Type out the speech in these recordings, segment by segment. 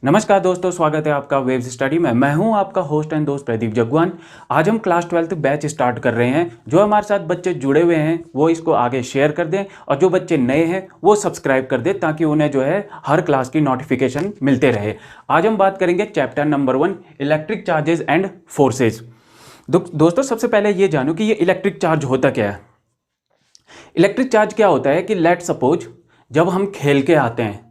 नमस्कार दोस्तों, स्वागत है आपका वेव्स स्टडी में। मैं हूं आपका होस्ट एंड दोस्त प्रदीप जगवान। आज हम क्लास 12th बैच स्टार्ट कर रहे हैं। जो हमारे साथ बच्चे जुड़े हुए हैं वो इसको आगे शेयर कर दें और जो बच्चे नए हैं वो सब्सक्राइब कर दें ताकि उन्हें जो है हर क्लास की नोटिफिकेशन मिलते रहे। आज हम बात करेंगे chapter number 1, electric charges and forces. दोस्तों, सबसे पहले ये जानो कि ये इलेक्ट्रिक चार्ज होता क्या है। इलेक्ट्रिक चार्ज क्या होता है कि लेट सपोज जब हम खेल के आते हैं,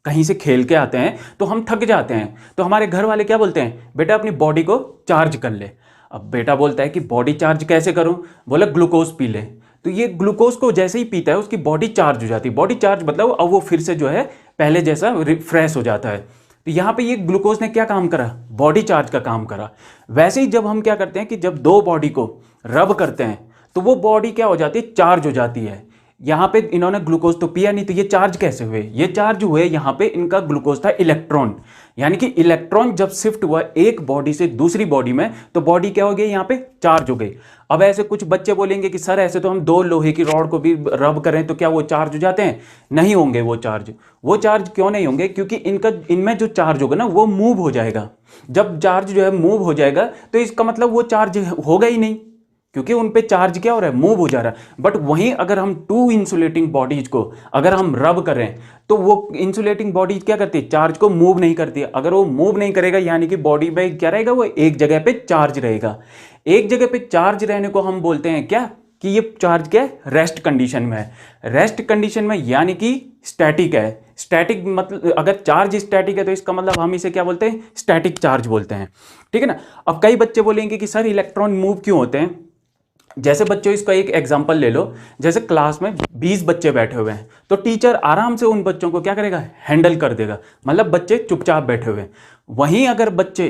कहीं से खेल के आते हैं तो हम थक जाते हैं, तो हमारे घर वाले क्या बोलते हैं, बेटा अपनी बॉडी को चार्ज कर ले। अब बेटा बोलता है कि बॉडी चार्ज कैसे करूं, बोला ग्लूकोज पी ले। तो ये ग्लूकोज को जैसे ही पीता है उसकी बॉडी चार्ज हो जाती है। बॉडी चार्ज मतलब अब वो फिर से जो है पहले जैसा फ्रेश हो जाता है। तो यहाँ पे ये ग्लूकोज ने क्या काम करा, बॉडी चार्ज का काम करा। वैसे ही जब हम क्या करते हैं कि जब दो बॉडी को रब करते हैं तो वो बॉडी क्या हो जाती है, चार्ज हो जाती है। यहाँ पे इन्होंने ग्लूकोज तो पिया नहीं, तो ये चार्ज कैसे हुए, ये चार्ज हुए यहाँ पे इनका ग्लूकोज था इलेक्ट्रॉन। यानी कि इलेक्ट्रॉन जब शिफ्ट हुआ एक बॉडी से दूसरी बॉडी में तो बॉडी क्या हो गई, यहाँ पे चार्ज हो गई। अब ऐसे कुछ बच्चे बोलेंगे कि सर ऐसे तो हम दो लोहे की रॉड को भी रब करें तो क्या वो चार्ज हो जाते हैं? नहीं होंगे वो चार्ज। वो चार्ज क्यों नहीं होंगे? क्योंकि इनमें जो चार्ज होगा ना वो मूव हो जाएगा। जब चार्ज जो है मूव हो जाएगा तो इसका मतलब वो चार्ज होगा ही नहीं, क्योंकि उन पे चार्ज क्या हो रहा है, मूव हो जा रहा है। बट वहीं अगर हम टू इंसुलेटिंग बॉडीज को अगर हम रब करें तो वो इंसुलेटिंग बॉडीज क्या करती है, चार्ज को मूव नहीं करती है। अगर वो मूव नहीं करेगा यानी कि बॉडी में क्या रहेगा, वो एक जगह पे चार्ज रहेगा। एक जगह पे चार्ज रहने को हम बोलते हैं क्या, कि ये चार्ज क्या है, रेस्ट कंडीशन में है। रेस्ट कंडीशन में यानी कि स्टैटिक है। स्टैटिक मतलब अगर चार्ज स्टैटिक है तो इसका मतलब हम इसे क्या बोलते हैं, स्टैटिक चार्ज बोलते हैं। ठीक है ना। अब कई बच्चे बोलेंगे कि सर इलेक्ट्रॉन मूव क्यों होते हैं। जैसे बच्चों इसका एक एग्जांपल ले लो, जैसे क्लास में 20 बच्चे बैठे हुए हैं तो टीचर आराम से उन बच्चों को क्या करेगा, हैंडल कर देगा। मतलब बच्चे चुपचाप बैठे हुए हैं। वहीं अगर बच्चे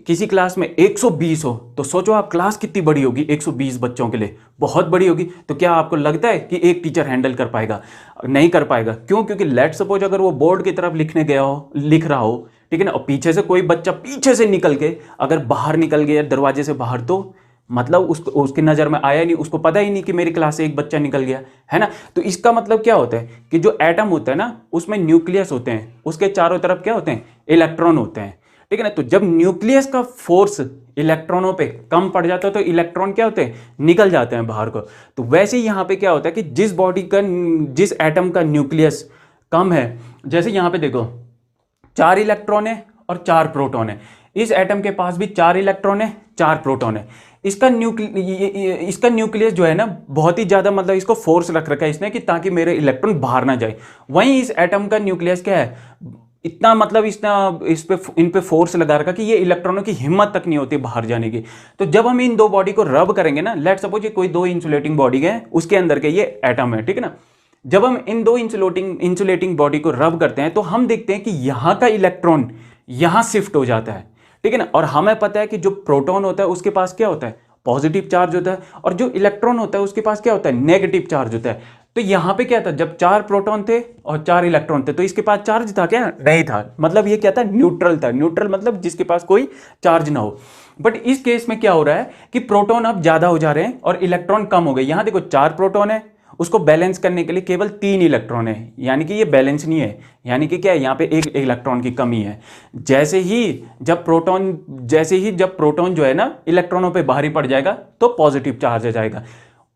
किसी क्लास में 120 हो तो सोचो आप क्लास कितनी बड़ी होगी, 120 बच्चों के लिए बहुत बड़ी होगी। तो क्या आपको लगता है कि एक टीचर हैंडल कर पाएगा? नहीं कर पाएगा। क्यों? क्योंकि लेट सपोज अगर वो बोर्ड की तरफ लिखने गया हो, लिख रहा हो, ठीक है ना, और पीछे से कोई बच्चा पीछे से निकल के अगर बाहर निकल गया दरवाजे से बाहर, तो मतलब उसकी नज़र में आया नहीं, उसको पता ही नहीं कि मेरी क्लास से एक बच्चा निकल गया है ना। तो इसका मतलब क्या होता है कि जो एटम होता है ना उसमें न्यूक्लियस होते हैं, उसके चारों तरफ क्या होते हैं, इलेक्ट्रॉन होते हैं। ठीक है ना। तो जब न्यूक्लियस का फोर्स इलेक्ट्रॉनों पे कम पड़ जाता है तो इलेक्ट्रॉन क्या होते हैं, निकल जाते हैं बाहर को। तो वैसे ही यहाँ पे क्या होता है कि जिस बॉडी का, जिस एटम का न्यूक्लियस कम है, जैसे यहाँ पे देखो 4 इलेक्ट्रॉन है और 4 प्रोटॉन है। इस एटम के पास भी 4 इलेक्ट्रॉन है, 4 प्रोटॉन है। इसका न्यूक्लियस जो है ना बहुत ही ज्यादा, मतलब इसको फोर्स रख रखा है इसने कि ताकि मेरे इलेक्ट्रॉन बाहर ना जाए। वहीं इस एटम का न्यूक्लियस क्या है, इतना मतलब इन पे फोर्स लगा रखा कि ये इलेक्ट्रॉनों की हिम्मत तक नहीं होती बाहर जाने की। तो जब हम इन दो बॉडी को रब करेंगे ना, लेट सपोज ये कोई दो इंसुलेटिंग बॉडी है, उसके अंदर के ये एटम है, ठीक है ना। जब हम इन दो इंसुलेटिंग बॉडी को रब करते हैं तो हम देखते हैं कि यहां का इलेक्ट्रॉन यहां शिफ्ट हो जाता है, ठीक है ना। और हमें पता है कि जो प्रोटॉन होता है उसके पास क्या होता है, पॉजिटिव चार्ज होता है, और जो इलेक्ट्रॉन होता है उसके पास क्या होता है, नेगेटिव चार्ज होता है। तो यहां पे क्या था, जब 4 प्रोटॉन थे और 4 इलेक्ट्रॉन थे तो इसके पास चार्ज था क्या, नहीं था। मतलब ये क्या था, न्यूट्रल था। न्यूट्रल मतलब जिसके पास कोई चार्ज ना हो। बट इस केस में क्या हो रहा है कि प्रोटॉन अब ज्यादा हो जा रहे हैं और इलेक्ट्रॉन कम हो गए। यहां देखो 4 प्रोटॉन है, उसको बैलेंस करने के लिए केवल 3 इलेक्ट्रॉन है, यानी कि ये बैलेंस नहीं है। यानी कि क्या है, यहाँ पे एक इलेक्ट्रॉन की कमी है। जैसे ही जब प्रोटॉन जो है ना इलेक्ट्रॉनों पे भारी पड़ जाएगा तो पॉजिटिव चार्ज आ जाएगा।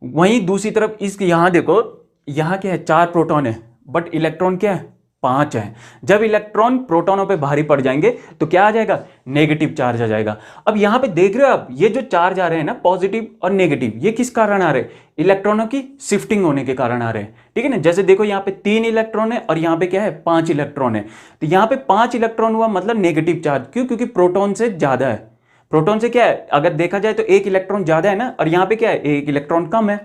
वहीं दूसरी तरफ इस यहाँ देखो, यहाँ क्या है, 4 प्रोटॉन है बट इलेक्ट्रॉन क्या है, 5 है। जब इलेक्ट्रॉन प्रोटॉनों पे भारी पड़ जाएंगे तो क्या आ जाएगा, नेगेटिव चार्ज आ जाएगा। अब यहां पे देख रहे हो आप, ये जो चार्ज आ रहे हैं ना, पॉजिटिव और नेगेटिव, ये किस कारण आ रहे हैं, इलेक्ट्रॉनों की शिफ्टिंग होने के कारण आ रहे हैं, ठीक है ना। जैसे देखो यहाँ पे 3 इलेक्ट्रॉन है और यहाँ पे क्या है, 5 इलेक्ट्रॉन है। तो यहाँ पे 5 इलेक्ट्रॉन हुआ मतलब नेगेटिव चार्ज। क्यों? क्योंकि प्रोटॉन से ज्यादा है। प्रोटॉन से क्या है, अगर देखा जाए तो एक इलेक्ट्रॉन ज्यादा है ना, और यहाँ पे क्या है, एक इलेक्ट्रॉन कम है।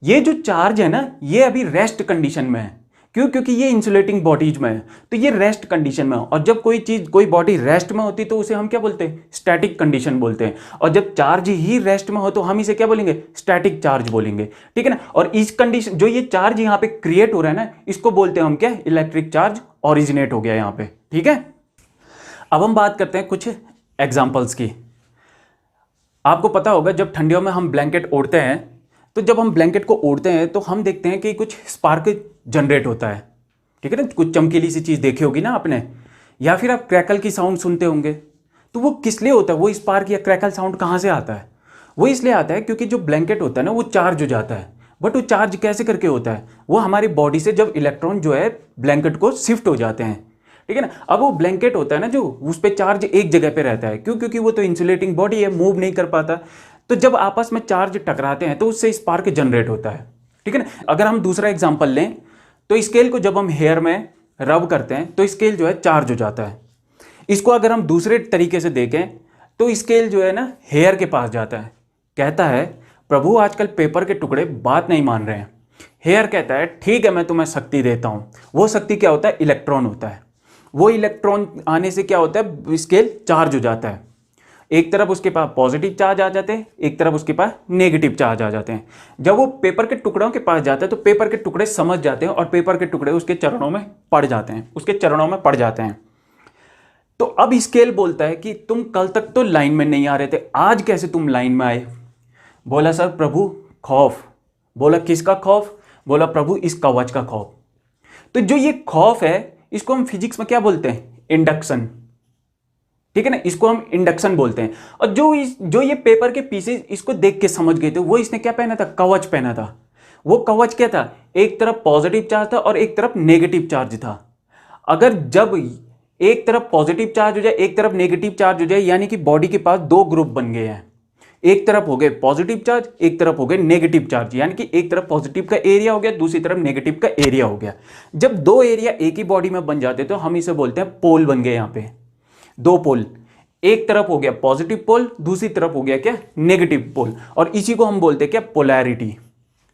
ये जो चार्ज है ना ये अभी रेस्ट कंडीशन में है। क्यों? क्योंकि ये इंसुलेटिंग बॉडीज में है तो ये रेस्ट कंडीशन में हो। और जब कोई बॉडी रेस्ट में होती तो उसे हम क्या बोलते हैं, स्टैटिक कंडीशन बोलते हैं। और जब चार्ज ही रेस्ट में हो तो हम इसे क्या बोलेंगे, स्टैटिक चार्ज बोलेंगे, ठीक है ना। और इस कंडीशन, जो ये चार्ज यहाँ पे क्रिएट हो रहा है ना, इसको बोलते हैं हम क्या, इलेक्ट्रिक चार्ज ऑरिजिनेट हो गया यहाँ पे, ठीक है। अब हम बात करते हैं कुछ एग्जाम्पल्स की। आपको पता होगा जब ठंडियों में हम ब्लैंकेट ओढ़ते हैं तो जब हम ब्लैंकेट को ओढ़ते हैं तो हम देखते हैं कि कुछ स्पार्क जनरेट होता है, ठीक है ना। कुछ चमकीली सी चीज़ देखी होगी ना आपने, या फिर आप क्रैकल की साउंड सुनते होंगे, तो वो किस लिए होता है? वो स्पार्क या क्रैकल साउंड कहाँ से आता है? वो इसलिए आता है क्योंकि जो ब्लैंकेट होता है ना वो चार्ज हो जाता है। बट वो चार्ज कैसे करके होता है? वो हमारी बॉडी से जब इलेक्ट्रॉन जो है ब्लैंकेट को शिफ्ट हो जाते हैं, ठीक है ना। अब वो ब्लैंकेट होता है ना जो, उस पर चार्ज एक जगह पे रहता है। क्यों? क्योंकि वो तो इंसुलेटिंग बॉडी है, मूव नहीं कर पाता। तो जब आपस में चार्ज टकराते हैं तो उससे स्पार्क जनरेट होता है, ठीक है ना। अगर हम दूसरा एग्जांपल लें तो स्केल को जब हम हेयर में रब करते हैं तो स्केल जो है चार्ज हो जाता है। इसको अगर हम दूसरे तरीके से देखें तो स्केल जो है ना हेयर के पास जाता है, कहता है प्रभु आजकल पेपर के टुकड़े बात नहीं मान रहे हैं। हेयर कहता है ठीक है मैं तुम्हें शक्ति देता हूं। वो शक्ति क्या होता है? इलेक्ट्रॉन होता है। वो इलेक्ट्रॉन आने से क्या होता है? स्केल चार्ज हो जाता है। एक तरफ उसके पास पॉजिटिव चार्ज आ जाते हैं, एक तरफ उसके पास नेगेटिव चार्ज आ जाते हैं। जब वो पेपर के टुकड़ों के पास जाता है तो पेपर के टुकड़े समझ जाते हैं और पेपर के टुकड़े उसके चरणों में पड़ जाते हैं, उसके चरणों में पड़ जाते हैं। तो अब स्केल बोलता है कि तुम कल तक तो लाइन में नहीं आ रहे थे, आज कैसे तुम लाइन में आए? बोला सर प्रभु खौफ। बोला किसका खौफ? बोला प्रभु इस कवच का खौफ। तो जो ये खौफ है इसको हम फिजिक्स में क्या बोलते हैं? इंडक्शन, ठीक है ना। इसको हम इंडक्शन बोलते हैं। और जो ये पेपर के पीसेस इसको देख के समझ गए थे, वो इसने क्या पहना था? कवच पहना था। वो कवच क्या था? एक तरफ पॉजिटिव चार्ज था और एक तरफ नेगेटिव चार्ज था। अगर जब एक तरफ पॉजिटिव चार्ज हो जाए, एक तरफ नेगेटिव चार्ज हो जाए, यानी कि बॉडी के पास दो ग्रुप बन गए हैं। एक तरफ हो गए पॉजिटिव चार्ज, एक तरफ हो गए नेगेटिव चार्ज, यानी कि एक तरफ पॉजिटिव का एरिया हो गया, दूसरी तरफ नेगेटिव का एरिया हो गया। जब दो एरिया एक ही बॉडी में बन जाते तो हम इसे बोलते हैं पोल बन गए। यहां पे दो पोल, एक तरफ हो गया पॉजिटिव पोल, दूसरी तरफ हो गया क्या? Negative pole. और इसी को हम बोलते हैं क्या? पोलैरिटी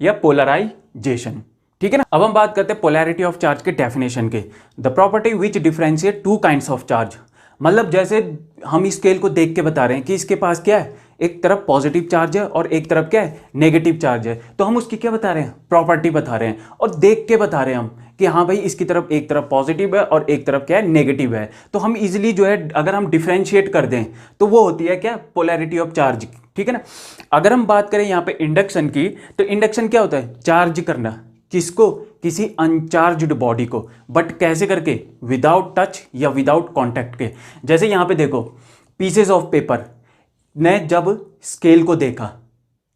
या पोलराइजेशन, ठीक है ना। अब हम बात करते हैं पोलैरिटी ऑफ चार्ज के डेफिनेशन के। The property which differentiate two kinds of charge. मतलब जैसे हम स्केल को देख के बता रहे हैं कि इसके पास क्या है? एक तरफ पॉजिटिव चार्ज है और एक तरफ क्या है? नेगेटिव चार्ज है। तो हम उसकी क्या बता रहे हैं? प्रॉपर्टी बता रहे हैं और देख के बता रहे हैं हम कि हाँ भाई इसकी तरफ एक तरफ पॉजिटिव है और एक तरफ क्या है? नेगेटिव है। तो हम इजीली जो है अगर हम डिफरेंशिएट कर दें तो वो होती है क्या? पोलैरिटी ऑफ चार्ज, ठीक है ना। अगर हम बात करें यहाँ पे इंडक्शन की, तो इंडक्शन क्या होता है? चार्ज करना। किसको? किसी अनचार्ज्ड बॉडी को। बट कैसे करके? विदाउट टच या विदाउट कॉन्टैक्ट के। जैसे यहाँ पे देखो पीसेस ऑफ पेपर ने जब स्केल को देखा,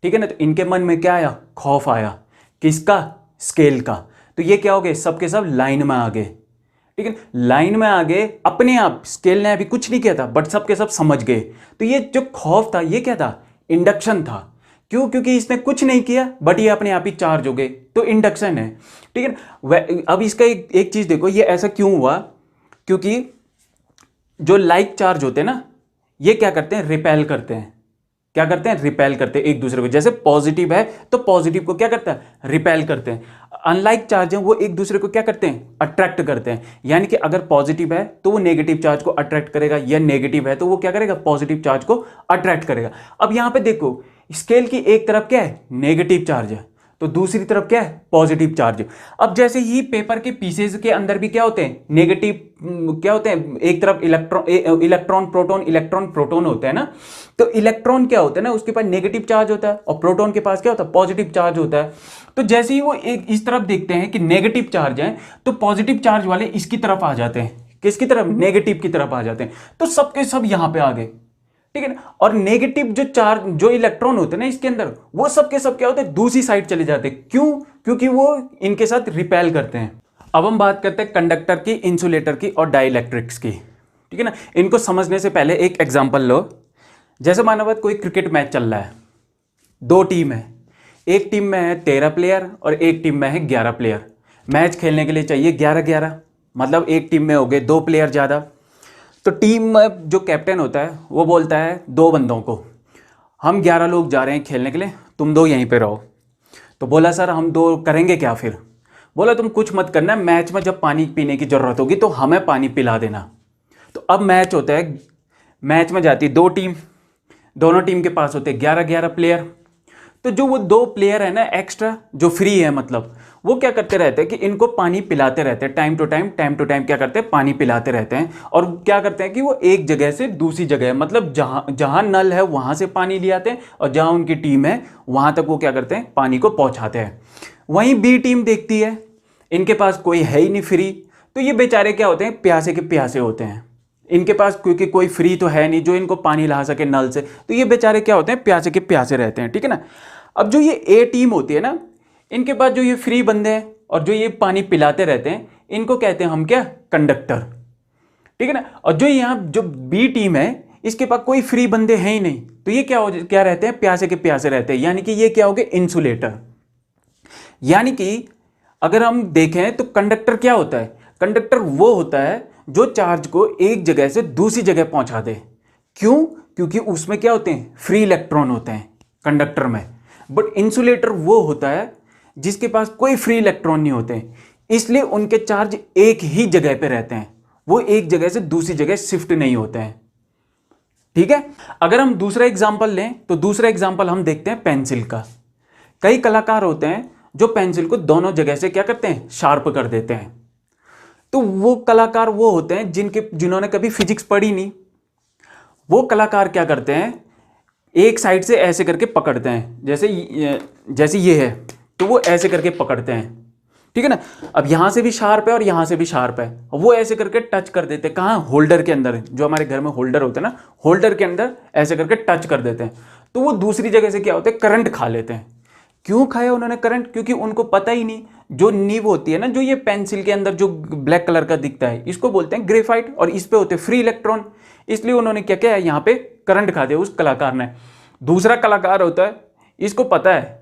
ठीक है ना, तो इनके मन में क्या आया? खौफ आया। किसका? स्केल का। तो ये क्या हो गए? सबके सब लाइन में आ गए, ठीक है। लाइन में आ गए अपने आप। स्केल ने अभी कुछ नहीं किया था बट सबके सब समझ गए। तो ये जो खौफ था ये क्या था? इंडक्शन था। क्यों? क्योंकि इसने कुछ नहीं किया बट ये अपने आप ही चार्ज हो गए, तो इंडक्शन है, ठीक है। अब इसका एक चीज देखो, ये ऐसा क्यों हुआ? क्योंकि जो लाइक चार्ज होते हैं ना, ये क्या करते हैं? रिपेल करते हैं। क्या करते हैं? रिपेल करते हैं एक दूसरे को। जैसे पॉजिटिव है तो पॉजिटिव को क्या करता है? रिपेल करते हैं। अनलाइक चार्ज है वो एक दूसरे को क्या करते हैं? अट्रैक्ट करते हैं। यानी कि अगर पॉजिटिव है तो वो नेगेटिव चार्ज को अट्रैक्ट करेगा, या नेगेटिव है तो वो क्या करेगा? पॉजिटिव चार्ज को अट्रैक्ट करेगा। अब यहां पे देखो स्केल की एक तरफ क्या है? नेगेटिव चार्ज है, तो दूसरी तरफ क्या है? Positive charge. अब जैसे ही पेपर के पीसेज के अंदर भी क्या होते हैं? नेगेटिव क्या होते हैं? एक तरफ इलेक्ट्रॉन प्रोटॉन, इलेक्ट्रॉन प्रोटॉन होते हैं ना। तो इलेक्ट्रॉन क्या होता है ना, उसके पास नेगेटिव चार्ज होता है और प्रोटॉन के पास क्या होता है? पॉजिटिव चार्ज होता है। तो जैसे ही वो एक इस तरफ देखते हैं कि नेगेटिव चार्ज है, तो पॉजिटिव चार्ज वाले इसकी तरफ आ जाते हैं। किसकी तरफ? नेगेटिव की तरफ आ जाते हैं। तो सबके सब यहां पे आ गए, ठीक है ना। और नेगेटिव जो चार्ज, जो इलेक्ट्रॉन होते हैं ना इसके अंदर, वो सबके सब क्या होते हैं? दूसरी साइड चले जाते हैं। क्यों? क्योंकि वो इनके साथ रिपेल करते हैं। अब हम बात करते हैं कंडक्टर की, इंसुलेटर की और डाइइलेक्ट्रिक्स की, ठीक है ना। इनको समझने से पहले एक एग्जांपल लो। जैसे मानो बात कोई क्रिकेट मैच चल रहा है, दो टीम है, एक टीम में है 13 प्लेयर और एक टीम में है 11 प्लेयर। मैच खेलने के लिए चाहिए 11-11, मतलब एक टीम में हो गए 2 प्लेयर ज़्यादा। तो टीम में जो कैप्टन होता है वो बोलता है 2 बंदों को, हम 11 लोग जा रहे हैं खेलने के लिए, तुम 2 यहीं पे रहो। तो बोला सर हम 2 करेंगे क्या फिर? बोला तुम कुछ मत करना, मैच में जब पानी पीने की ज़रूरत होगी तो हमें पानी पिला देना। तो अब मैच होता है, मैच में जाती 2 टीम, दोनों टीम के पास होते 11-11 प्लेयर। तो जो वो 2 प्लेयर है ना एक्स्ट्रा जो फ्री है, मतलब वो क्या करते रहते हैं कि इनको पानी पिलाते रहते हैं, टाइम टू टाइम क्या करते हैं? पानी पिलाते रहते हैं। और क्या करते हैं कि वो एक जगह से दूसरी जगह, मतलब जहाँ नल है वहाँ से पानी ले आते हैं और जहाँ उनकी टीम है वहाँ तक वो क्या करते हैं? पानी को पहुँचाते हैं। वहीं बी टीम देखती है इनके पास कोई है ही नहीं फ्री, तो ये बेचारे क्या होते हैं, प्यासे के प्यासे होते हैं। इनके पास क्योंकि कोई फ्री तो है नहीं जो इनको पानी ला सके नल से, तो ये बेचारे क्या होते हैं, प्यासे के प्यासे रहते हैं, ठीक है ना। अब जो ये ए टीम होती है ना, इनके पास जो ये फ्री बंदे हैं और जो ये पानी पिलाते रहते हैं, इनको कहते हैं हम क्या, कंडक्टर, ठीक है ना। और जो यहाँ जो बी टीम है, इसके पास कोई फ्री बंदे हैं ही नहीं, तो ये क्या रहते हैं, प्यासे के प्यासे रहते हैं, यानी कि ये क्या हो गए, इंसुलेटर। यानी कि अगर हम देखें तो कंडक्टर क्या होता है, कंडक्टर वो होता है जो चार्ज को एक जगह से दूसरी जगह पहुंचा दे। क्यों, क्योंकि उसमें क्या होते हैं, फ्री इलेक्ट्रॉन होते हैं कंडक्टर में। बट इंसुलेटर वो होता है जिसके पास कोई फ्री इलेक्ट्रॉन नहीं होते, इसलिए उनके चार्ज एक ही जगह पे रहते हैं, वो एक जगह से दूसरी जगह शिफ्ट नहीं होते हैं, ठीक है। अगर हम दूसरा एग्जांपल लें तो दूसरा एग्जांपल हम देखते हैं पेंसिल का। कई कलाकार होते हैं जो पेंसिल को दोनों जगह से क्या करते हैं, शार्प कर देते हैं। तो वो कलाकार वो होते हैं जिन्होंने कभी फिजिक्स पढ़ी नहीं। वो कलाकार क्या करते हैं, एक साइड से ऐसे करके पकड़ते हैं, जैसे ये है, तो वो ऐसे करके पकड़ते हैं, ठीक है ना। अब यहां से भी शार्प है और यहां से भी शार्प है, वो ऐसे करके टच कर देते हैं, कहाँ, होल्डर के अंदर, जो हमारे घर में होल्डर होते हैं ना, होल्डर के अंदर ऐसे करके टच कर देते हैं। तो वो दूसरी जगह से क्या होता है, करंट खा लेते हैं। क्यों खाया उन्होंने करंट, क्योंकि उनको पता ही नहीं, जो नीब होती है ना, जो ये पेंसिल के अंदर जो ब्लैक कलर का दिखता है, इसको बोलते हैं ग्रेफाइट, और इस पे होते हैं फ्री इलेक्ट्रॉन, इसलिए उन्होंने क्या किया है, यहाँ पे करंट खा दिया उस कलाकार ने। दूसरा कलाकार होता है, इसको पता है,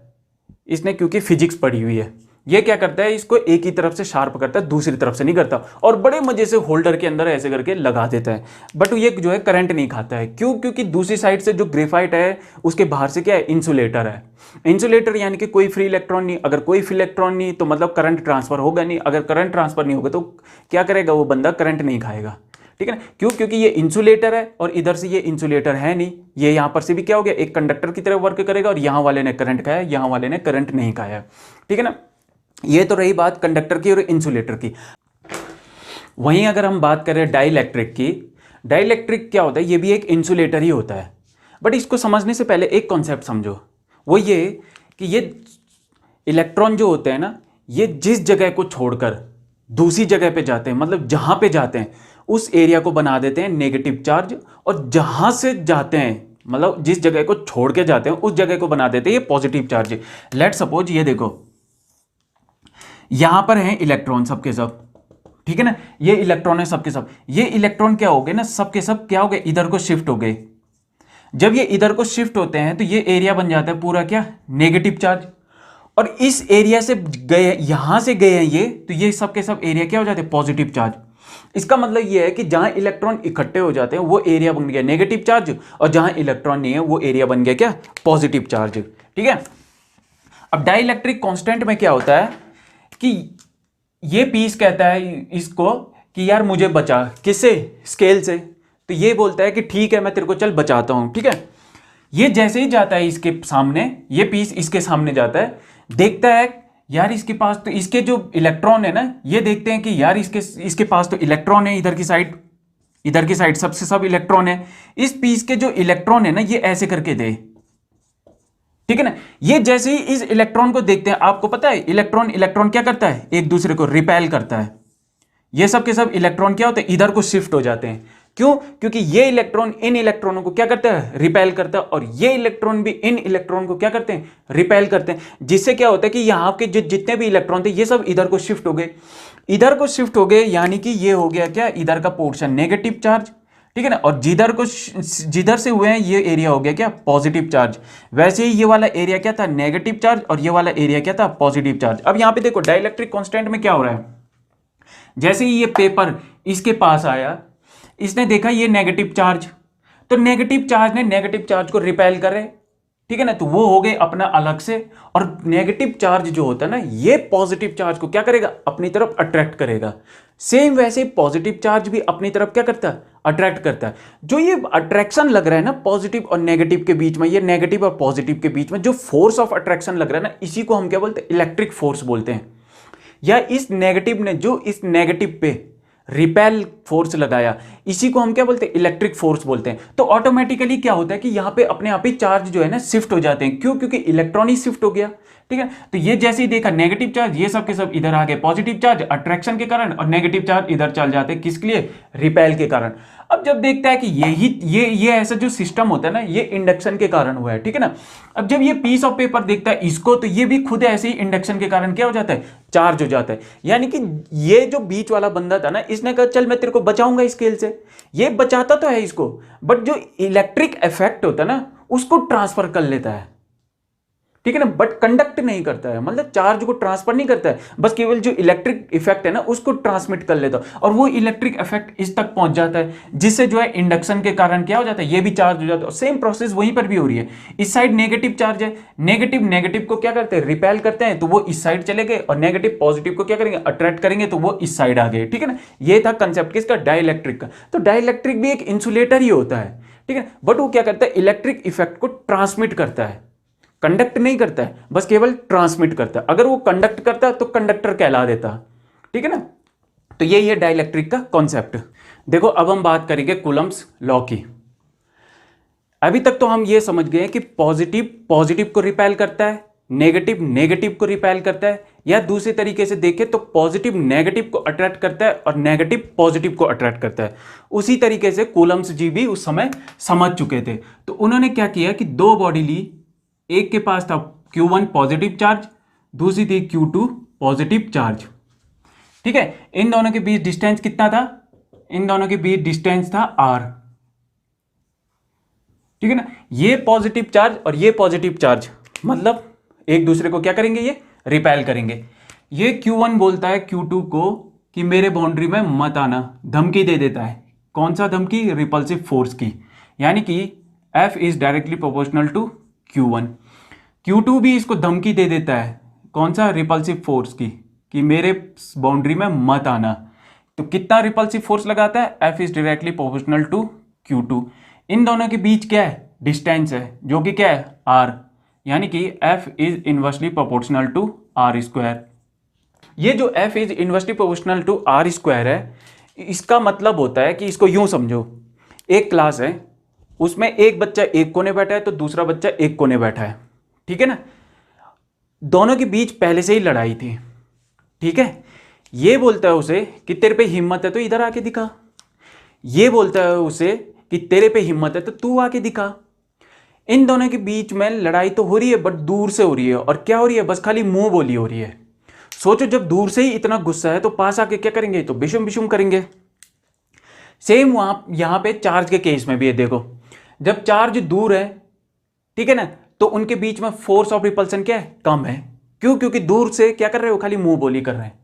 इसने क्योंकि फिजिक्स पढ़ी हुई है, ये क्या करता है, इसको एक ही तरफ से शार्प करता है, दूसरी तरफ से नहीं करता, और बड़े मजे से होल्डर के अंदर ऐसे करके लगा देता है। बट ये जो है करंट नहीं खाता है। क्यों, क्योंकि दूसरी साइड से जो ग्रेफाइट है उसके बाहर से क्या है, इंसुलेटर है। इंसुलेटर यानी कि कोई फ्री इलेक्ट्रॉन नहीं, अगर कोई फ्री इलेक्ट्रॉन नहीं तो मतलब करंट ट्रांसफर होगा नहीं, अगर करंट ट्रांसफर नहीं होगा तो क्या करेगा वो बंदा, करंट नहीं खाएगा, ठीक है ना। क्यों, क्योंकि ये इंसुलेटर है और इधर से ये इंसुलेटर है नहीं, ये यहां पर से भी क्या हो गया, एक कंडक्टर की तरह वर्क करेगा, और यहां वाले ने करंट खाया, यहां वाले ने करंट नहीं खाया, ठीक है ना। ये तो रही बात कंडक्टर की और इंसुलेटर की। वहीं अगर हम बात करें डाइलेक्ट्रिक की, डाइलेक्ट्रिक क्या होता है, ये भी एक इंसुलेटर ही होता है। बट इसको समझने से पहले एक कॉन्सेप्ट समझो, वो ये कि ये इलेक्ट्रॉन जो होते हैं ना, ये जिस जगह को छोड़कर दूसरी जगह पे जाते हैं, मतलब जहां पे जाते हैं उस एरिया को बना देते हैं नेगेटिव चार्ज, और जहां से जाते हैं, मतलब जिस जगह को छोड़ के जाते हैं उस जगह को बना देते हैं ये पॉजिटिव चार्ज। लेट सपोज ये देखो, यहां पर हैं इलेक्ट्रॉन सबके सब, ठीक है ना, ये इलेक्ट्रॉन है सबके सब, ये इलेक्ट्रॉन क्या हो गए ना, सबके सब क्या हो गए, इधर को शिफ्ट हो गए। जब ये इधर को शिफ्ट होते हैं तो ये एरिया बन जाता है पूरा क्या, नेगेटिव चार्ज, और इस एरिया से गए, यहां से गए हैं ये, तो ये सब के सब एरिया क्या हो जाते हैं, पॉजिटिव चार्ज। इसका मतलब ये है कि जहां इलेक्ट्रॉन इकट्ठे हो जाते हैं वो एरिया बन गया नेगेटिव चार्ज, और जहां इलेक्ट्रॉन नहीं है वो एरिया बन गया क्या, पॉजिटिव चार्ज, ठीक है। अब डाइलेक्ट्रिक कांस्टेंट में क्या होता है कि ये पीस कहता है इसको कि यार मुझे बचा, किससे, स्केल से। तो ये बोलता है कि ठीक है मैं तेरे को चल बचाता हूं, ठीक है। ये जैसे ही जाता है इसके सामने, ये पीस इसके सामने जाता है, देखता है यार इसके पास तो, इसके जो इलेक्ट्रॉन है ना, ये देखते हैं कि यार इसके पास तो इलेक्ट्रॉन है, इधर की साइड सबसे सब इलेक्ट्रॉन है, इस पीस के जो इलेक्ट्रॉन है ना ये ऐसे करके दे, ठीक है ना। ये जैसे ही इस इलेक्ट्रॉन को देखते हैं, आपको पता है इलेक्ट्रॉन क्या करता है, एक दूसरे को रिपेल करता है। ये सब के सब इलेक्ट्रॉन क्या होते हैं, इधर को शिफ्ट हो जाते हैं। क्यों, क्योंकि ये इलेक्ट्रॉन इन इलेक्ट्रॉनों को क्या करता है, रिपेल करता है, और ये इलेक्ट्रॉन भी इन इलेक्ट्रॉन को क्या करते हैं, रिपेल करते हैं। जिससे क्या होता है कि यहां के जितने भी इलेक्ट्रॉन थे ये सब इधर को शिफ्ट हो गए, यानी कि ये हो गया क्या, इधर का पोर्शन नेगेटिव चार्ज, ठीक है ना, और जिधर से हुए हैं ये एरिया हो गया क्या, पॉजिटिव चार्ज। वैसे ही ये वाला एरिया क्या था, नेगेटिव चार्ज, और ये वाला एरिया क्या था, पॉजिटिव चार्ज। अब यहां पे देखो डाइलेक्ट्रिक कांस्टेंट में क्या हो रहा है, जैसे ही ये पेपर इसके पास आया, इसने देखा ये नेगेटिव चार्ज, तो नेगेटिव चार्ज ने नेगेटिव चार्ज को रिपेल करे, ठीक है ना, तो वो हो गए अपना अलग से। और नेगेटिव चार्ज जो होता है ना, ये पॉजिटिव चार्ज को क्या करेगा, अपनी तरफ अट्रैक्ट करेगा। सेम वैसे पॉजिटिव चार्ज भी अपनी तरफ क्या करता है, अट्रैक्ट करता है। जो ये अट्रैक्शन लग रहा है ना पॉजिटिव और नेगेटिव के बीच में, ये नेगेटिव और पॉजिटिव के बीच में जो फोर्स ऑफ अट्रैक्शन लग रहा है ना, इसी को हम क्या बोलते हैं, इलेक्ट्रिक फोर्स बोलते हैं। या इस नेगेटिव ने जो इस नेगेटिव पे रिपेल फोर्स लगाया, इसी को हम क्या बोलते हैं, इलेक्ट्रिक फोर्स बोलते हैं। तो ऑटोमेटिकली क्या होता है कि यहाँ पे अपने आप ही चार्ज जो है ना शिफ्ट हो जाते हैं। क्यों? क्योंकि इलेक्ट्रॉन ही शिफ्ट हो गया। ठीक है, तो ये जैसे ही देखा नेगेटिव चार्ज, ये सब के सब इधर आ गए, पॉजिटिव चार्ज अट्रैक्शन के कारण, और नेगेटिव चार्ज इधर चल जाते हैं, किसके लिए, रिपेल के कारण। अब जब देखता है कि ये ऐसा जो सिस्टम होता है ना, ये इंडक्शन के कारण हुआ है। ठीक है ना, अब जब ये पीस ऑफ पेपर देखता है इसको, तो ये भी खुद ऐसे ही इंडक्शन के कारण क्या हो जाता है, चार्ज हो जाता है। यानी कि ये जो बीच वाला बंदा था ना, इसने कहा चल मैं तेरे को बचाऊंगा स्केल से। ये बचाता तो है इसको, बट जो इलेक्ट्रिक इफेक्ट होता है ना, उसको ट्रांसफर कर लेता है। ठीक है ना, बट कंडक्ट नहीं करता है, मतलब चार्ज को ट्रांसफर नहीं करता है, बस केवल जो इलेक्ट्रिक इफेक्ट है ना उसको ट्रांसमिट कर लेता है, और वो इलेक्ट्रिक इफेक्ट इस तक पहुंच जाता है, जिससे जो है इंडक्शन के कारण क्या हो जाता है, ये भी चार्ज हो जाता है। सेम प्रोसेस वहीं पर भी हो रही है। इस साइड नेगेटिव चार्ज है, नेगेटिव को क्या करते हैं, रिपेल करते हैं, तो वो इस साइड चले गए, और नेगेटिव पॉजिटिव को क्या करेंगे, अट्रैक्ट करेंगे, तो वो इस साइड आ गए। ठीक है ना, ये था कंसेप्ट किसका, डाइइलेक्ट्रिक का। तो डाइइलेक्ट्रिक भी एक इंसुलेटर ही होता है। ठीक है, बट वो क्या करता है, इलेक्ट्रिक इफेक्ट को ट्रांसमिट करता है, कंडक्ट नहीं करता है, बस केवल ट्रांसमिट करता है। अगर वो कंडक्ट करता है तो कंडक्टर कहला देता। ठीक है ना, तो यही है डाइइलेक्ट्रिक का कॉन्सेप्ट। देखो अब हम बात करेंगे कूलम्ब्स लॉ की। अभी तक तो हम ये समझ गए कि पॉजिटिव पॉजिटिव को रिपेल करता है, नेगेटिव नेगेटिव को रिपेल करता है, या दूसरे तरीके से देखें तो पॉजिटिव नेगेटिव को अट्रैक्ट करता है और नेगेटिव पॉजिटिव को अट्रैक्ट करता है। उसी तरीके से कूलम्ब्स जी भी उस समय समझ चुके थे। तो उन्होंने क्या किया कि दो बॉडी ली, एक के पास था Q1 पॉजिटिव चार्ज, दूसरी थी Q2 पॉजिटिव चार्ज। ठीक है, इन दोनों के बीच डिस्टेंस कितना था, इन दोनों के बीच डिस्टेंस था R। ठीक है ना, ये पॉजिटिव चार्ज और ये पॉजिटिव चार्ज, मतलब एक दूसरे को क्या करेंगे, ये रिपेल करेंगे। ये Q1 बोलता है Q2 को कि मेरे बाउंड्री में मत आना, धमकी दे देता है। कौन सा धमकी, रिपल्सिव फोर्स की, यानी कि F is directly proportional to Q1। Q2 भी इसको धमकी दे देता है, कौन सा, रिपल्सिव फोर्स की, कि मेरे बाउंड्री में मत आना। तो कितना रिपल्सिव फोर्स लगाता है, F is directly proportional to Q2। इन दोनों के बीच क्या है, डिस्टेंस है, जो कि क्या है, R, यानी कि F is inversely proportional to R square. ये जो F is inversely proportional to R square है, इसका मतलब होता है कि इसको यूं समझो, एक क्लास है, उसमें एक बच्चा एक कोने बैठा है तो दूसरा बच्चा एक कोने बैठा है। ठीक है ना, दोनों के बीच पहले से ही लड़ाई थी। ठीक है, ये बोलता है उसे कि तेरे पे हिम्मत है तो इधर आके दिखा, ये बोलता है उसे कि तेरे पे हिम्मत है तो तू आके दिखा। इन दोनों के बीच में लड़ाई तो हो रही है, बट दूर से हो रही है, और क्या हो रही है, बस खाली मुंह बोली हो रही है। सोचो जब दूर से ही इतना गुस्सा है तो पास आके क्या करेंगे, तो बिशुम बिशुम करेंगे। सेम यहां पे चार्ज के केस में भी है। देखो जब चार्ज दूर है, ठीक है ना, तो उनके बीच में फोर्स ऑफ रिपल्सन क्या है, कम है। क्यों? क्योंकि दूर से क्या कर रहे हो, खाली मुंह बोली कर रहे हैं।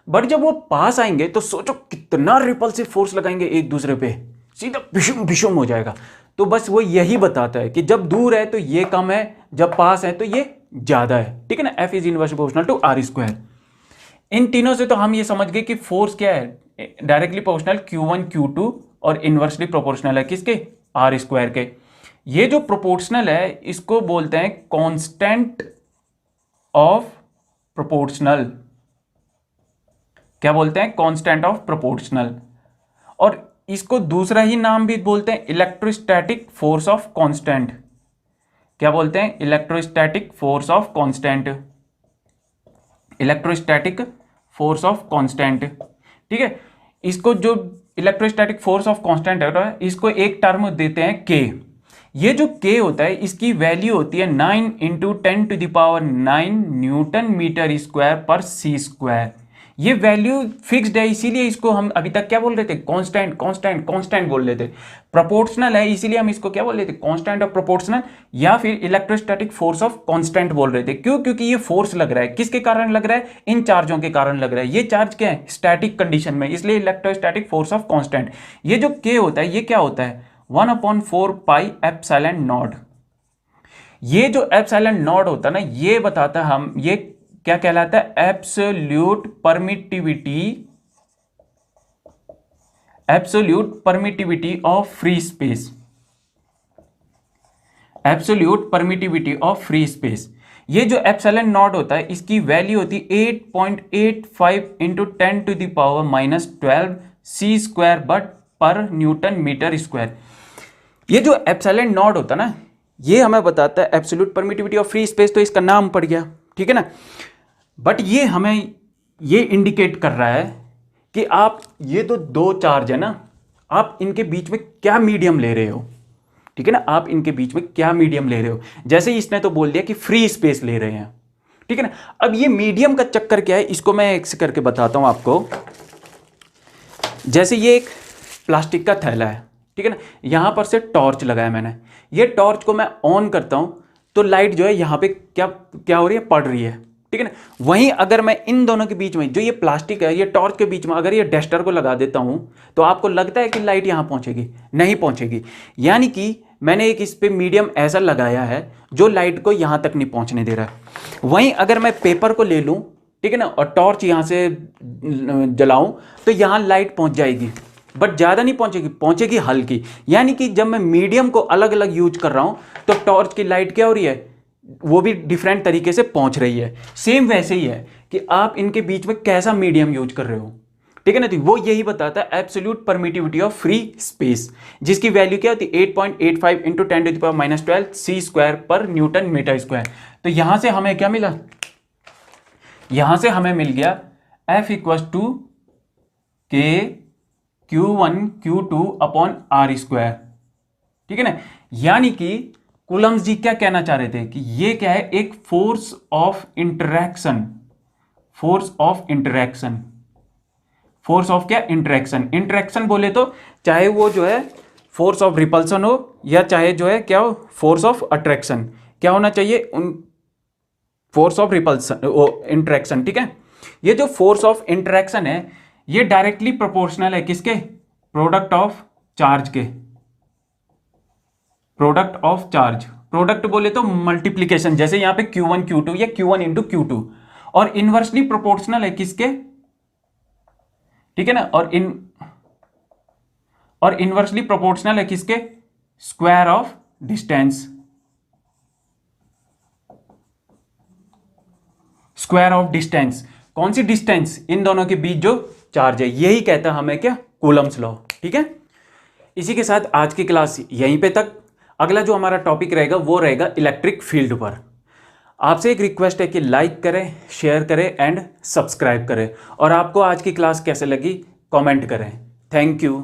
बट जब वो पास आएंगे तो सोचो कितना रिपल्सिव फोर्स लगाएंगे एक दूसरे पे, सीधा भिशुम भिशुम हो जाएगा। तो बस वो यही बताता है कि जब दूर है तो ये कम है, जब पास है तो ये ज्यादा है। ठीक है ना, F is inversely proportional to R square. इन तीनों से तो हम ये समझ गए कि फोर्स क्या है, डायरेक्टली प्रोपोर्शनल Q1 Q2, और इनवर्सली प्रोपोर्शनल है किसके, R स्क्वायर के। ये जो प्रोपोर्शनल है इसको बोलते हैं कांस्टेंट ऑफ प्रोपोर्शनल। क्या बोलते हैं, कांस्टेंट ऑफ प्रोपोर्शनल। और इसको दूसरा ही नाम भी बोलते हैं इलेक्ट्रोस्टैटिक फोर्स ऑफ कांस्टेंट। क्या बोलते हैं, electrostatic force of constant, electrostatic force of constant. ठीक है, इसको जो इलेक्ट्रोस्टैटिक फोर्स ऑफ कांस्टेंट है, इसको एक टर्म देते हैं K। ये जो K होता है इसकी वैल्यू होती है 9 × 10⁹ न्यूटन मीटर स्क्वायर पर C स्क्वायर। ये वैल्यू फिक्स्ड है, इसीलिए इसको हम अभी तक क्या बोल रहे थे, कांस्टेंट कांस्टेंट कांस्टेंट बोल रहे थे। प्रोपोर्शनल है इसीलिए हम इसको क्या बोल रहे थे, कांस्टेंट ऑफ प्रोपोर्शनल, या फिर इलेक्ट्रोस्टैटिक फोर्स ऑफ कांस्टेंट बोल रहे थे। क्यों? क्योंकि ये फोर्स लग रहा है, किसके कारण लग रहा है, इन चार्जों के कारण लग रहा है। ये चार्ज क्या है, स्टैटिक कंडीशन में, इसलिए इलेक्ट्रोस्टैटिक फोर्स ऑफ कांस्टेंट। ये जो K होता है ये क्या होता है, 1/4 पाई एप्सिलॉन नॉट। ये जो एप्सिलॉन नॉट होता है ना, ये बताता है हम, ये क्या कहलाता है, absolute permittivity, absolute permittivity of free space, absolute permittivity of free space. ये जो एप्सिलॉन नॉट होता है इसकी वैल्यू होती है 8.85 × 10⁻⁻12 सी स्क्वायर बट पर न्यूटन मीटर स्क्वायर। ये जो एप्सिलॉन नॉट होता ना, ये हमें बताता है absolute permittivity of free space, तो इसका नाम पड़ गया, ठीक है ना। बट ये हमें ये इंडिकेट कर रहा है कि आप ये तो दो चार्ज है ना, आप इनके बीच में क्या मीडियम ले रहे हो, ठीक है ना, आप इनके बीच में क्या मीडियम ले रहे हो। जैसे ही इसने तो बोल दिया कि फ्री स्पेस ले रहे हैं, ठीक है ना। अब ये मीडियम का चक्कर क्या है, इसको मैं एक से करके बताता हूं आपको। जैसे ये एक प्लास्टिक का थैला है, ठीक है ना, यहां पर से टॉर्च लगाया मैंने, ये टॉर्च को मैं ऑन करता हूं तो लाइट जो है यहां पे क्या क्या हो रही है, पड़ रही है, ठीक है ना। वहीं अगर मैं इन दोनों के बीच में, जो ये प्लास्टिक है ये टॉर्च के बीच में, अगर ये डस्टर को लगा देता हूं तो आपको लगता है कि लाइट यहां पहुंचेगी? नहीं पहुंचेगी। यानी कि मैंने एक इस पे मीडियम ऐसा लगाया है जो लाइट को यहां तक नहीं पहुंचने दे रहा है। वहीं अगर मैं पेपर को ले लूं, ठीक है ना, और टॉर्च यहां से जलाऊं तो यहां लाइट पहुंच जाएगी, बट ज़्यादा नहीं पहुंचेगी, पहुंचेगी हल्की। यानी कि जब मैं मीडियम को अलग अलग यूज कर रहा हूं तो टॉर्च की लाइट क्या हो रही है, वो भी डिफरेंट तरीके से पहुंच रही है। सेम वैसे ही है कि आप इनके बीच में कैसा मीडियम यूज कर रहे हो, ठीक है ना। तो वो यही बताता है absolute permittivity of free space, जिसकी वैल्यू क्या होती है 8.85 इंटू 10⁻⁻12 सी स्क्वायर पर न्यूटन मीटर स्क्वायर। तो यहां से हमें क्या मिला, यहां से हमें मिल गया F इक्वल टू के Q1 Q2 upon are square, ठीक है ना। यानी कि कूलम्स जी क्या कहना चाह रहे थे कि ये क्या है, एक force of interaction, force of interaction, force of क्या, इंटरैक्शन। इंटरैक्शन बोले तो चाहे वो जो है फोर्स ऑफ रिपल्सन हो या चाहे जो है क्या हो, फोर्स ऑफ अट्रैक्शन, क्या होना चाहिए, उन फोर्स ऑफ रिपल्सन इंटरैक्शन, ठीक है। ये जो फोर्स ऑफ इंटरैक्शन है ये डायरेक्टली प्रोपोर्शनल है किसके, प्रोडक्ट ऑफ चार्ज के, प्रोडक्ट ऑफ चार्ज। प्रोडक्ट बोले तो मल्टीप्लीकेशन, जैसे यहां पे Q1 Q2 या Q1 इंटू Q2, और इनवर्सली प्रोपोर्शनल है किसके, ठीक है ना, और इनवर्सली प्रोपोर्शनल है किसके, square of distance, square of distance. कौन सी डिस्टेंस, इन दोनों के बीच जो चार्ज है, यही कहता है हमें क्या, कूलम्स लॉ, ठीक है। इसी के साथ आज की क्लास यहीं पे तक। अगला जो हमारा टॉपिक रहेगा वो रहेगा इलेक्ट्रिक फील्ड पर। आपसे एक रिक्वेस्ट है कि लाइक करें, शेयर करें एंड सब्सक्राइब करें, और आपको आज की क्लास कैसे लगी कमेंट करें। Thank you.